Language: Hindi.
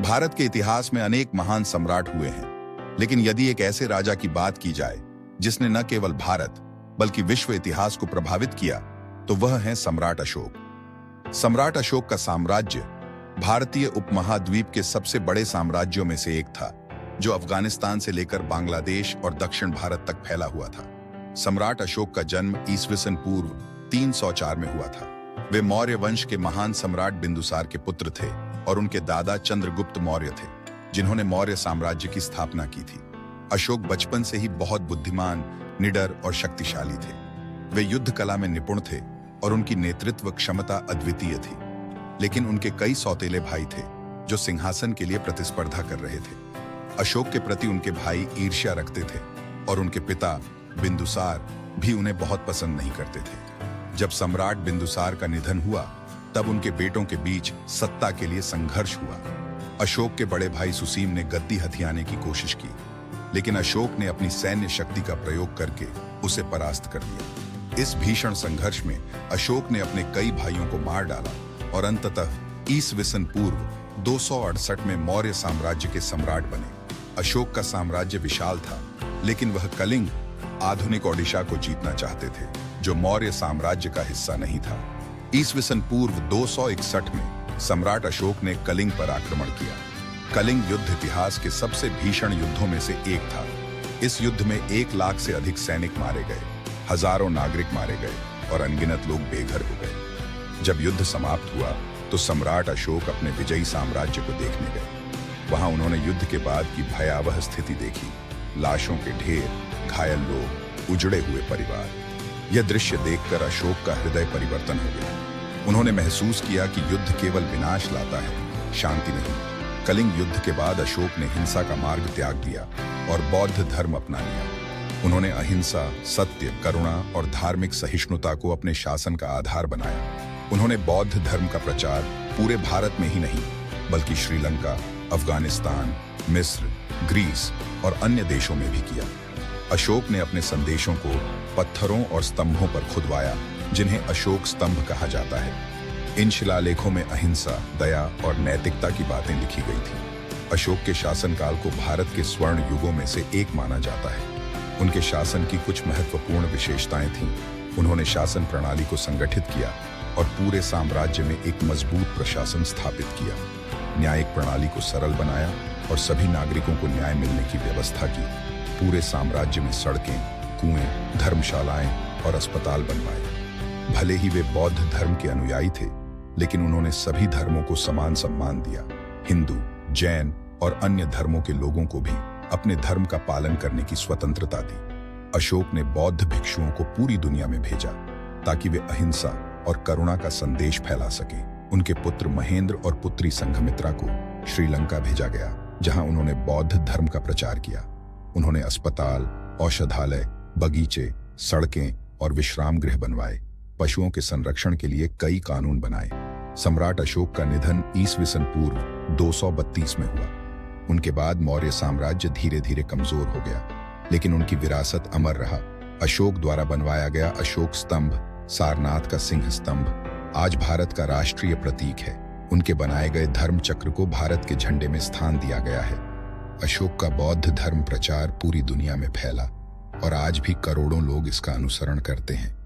भारत के इतिहास में अनेक महान सम्राट हुए हैं, लेकिन यदि एक ऐसे राजा की बात की जाए जिसने न केवल भारत बल्कि विश्व इतिहास को प्रभावित किया, तो वह है सम्राट अशोक। सम्राट अशोक का साम्राज्य भारतीय उपमहाद्वीप के सबसे बड़े साम्राज्यों में से एक था, जो अफगानिस्तान से लेकर बांग्लादेश और दक्षिण भारत तक फैला हुआ था। सम्राट अशोक का जन्म ईस्वीसन पूर्व 304 में हुआ था। वे मौर्य वंश के महान सम्राट बिंदुसार के पुत्र थे और उनके दादा चंद्रगुप्त मौर्य थे, जिन्होंने मौर्य साम्राज्य की स्थापना की थी। अशोक बचपन से ही बहुत बुद्धिमान, निडर और शक्तिशाली थे। वे युद्ध कला में निपुण थे और उनकी नेतृत्व क्षमता अद्वितीय थी। लेकिन उनके कई सौतेले भाई थे जो सिंहासन के लिए प्रतिस्पर्धा कर रहे थे। अशोक के प्रति उनके भाई ईर्ष्या रखते थे और उनके पिता बिंदुसार भी उन्हें बहुत पसंद नहीं करते थे। जब सम्राट बिंदुसार का निधन हुआ, तब उनके बेटों के बीच सत्ता के लिए संघर्ष हुआ। अशोक के बड़े भाई सुसीम ने गद्दी हथियाने की कोशिश की, लेकिन अशोक ने अपनी सैन्य शक्ति का प्रयोग करके उसे परास्त कर दिया। इस भीषण संघर्ष में अशोक ने अपने कई भाइयों को मार डाला और अंततः ईस्वीसन पूर्व 268 में मौर्य साम्राज्य के सम्राट बने। अशोक का साम्राज्य विशाल था, लेकिन वह कलिंग, आधुनिक ओडिशा को जीतना चाहते थे, जो मौर्य साम्राज्य का हिस्सा नहीं था। ईस्वीसन पूर्व 261 में सम्राट अशोक ने कलिंग पर आक्रमण किया। कलिंग युद्ध इतिहास के सबसे भीषण युद्धों में से एक था। इस युद्ध में 1 लाख से अधिक सैनिक मारे गए, हजारों नागरिक मारे गए और अनगिनत लोग बेघर हो गए। जब युद्ध समाप्त हुआ, तो सम्राट अशोक अपने विजयी साम्राज्य को देखने गए। वहां उन्होंने युद्ध के बाद की भयावह स्थिति देखी, लाशों के ढेर, घायल लोग, उजड़े हुए परिवार। यह दृश्य देखकर अशोक का हृदय परिवर्तन हो गया। उन्होंने महसूस किया कि युद्ध केवल विनाश लाता है, शांति नहीं। कलिंग युद्ध के बाद अशोक ने हिंसा का मार्ग त्याग दिया और बौद्ध धर्म अपना लिया। उन्होंने अहिंसा, सत्य, करुणा और धार्मिक सहिष्णुता को अपने शासन का आधार बनाया। उन्होंने बौद्ध धर्म का प्रचार पूरे भारत में ही नहीं, बल्कि श्रीलंका, अफगानिस्तान, मिस्र, ग्रीस और अन्य देशों में भी किया। अशोक ने अपने संदेशों को पत्थरों और स्तंभों पर खुदवाया, जिन्हें अशोक स्तंभ कहा जाता है। इन शिलालेखों में अहिंसा, दया और नैतिकता की बातें लिखी गई थी। अशोक के शासनकाल को भारत के स्वर्ण युगों में से एक माना जाता है। उनके शासन की कुछ महत्वपूर्ण विशेषताएं थीं। उन्होंने शासन प्रणाली को संगठित किया और पूरे साम्राज्य में एक मजबूत प्रशासन स्थापित किया। न्यायिक प्रणाली को सरल बनाया और सभी नागरिकों को न्याय मिलने की व्यवस्था की। पूरे साम्राज्य में सड़कें, कुएं, धर्मशालाएं और अस्पताल बनवाए। भले ही वे बौद्ध धर्म के अनुयायी थे, लेकिन उन्होंने सभी धर्मों को समान सम्मान दिया। हिंदू, जैन और अन्य धर्मों के लोगों को भी अपने धर्म का पालन करने की स्वतंत्रता दी। अशोक ने बौद्ध भिक्षुओं को पूरी दुनिया में भेजा, ताकि वे अहिंसा और करुणा का संदेश फैला सके। उनके पुत्र महेंद्र और पुत्री संघमित्रा को श्रीलंका भेजा गया, जहां उन्होंने बौद्ध धर्म का प्रचार किया। उन्होंने अस्पताल, औषधालय, बगीचे, सड़कें और विश्राम गृह बनवाए। पशुओं के संरक्षण के लिए कई कानून बनाए। सम्राट अशोक का निधन ईस्वीसन पूर्व 232 में हुआ। उनके बाद मौर्य साम्राज्य धीरे धीरे कमजोर हो गया, लेकिन उनकी विरासत अमर रहा। अशोक द्वारा बनवाया गया अशोक स्तंभ, सारनाथ का सिंह स्तंभ, आज भारत का राष्ट्रीय प्रतीक है। उनके बनाए गए धर्म चक्र को भारत के झंडे में स्थान दिया गया है। अशोक का बौद्ध धर्म प्रचार पूरी दुनिया में फैला और आज भी करोड़ों लोग इसका अनुसरण करते हैं।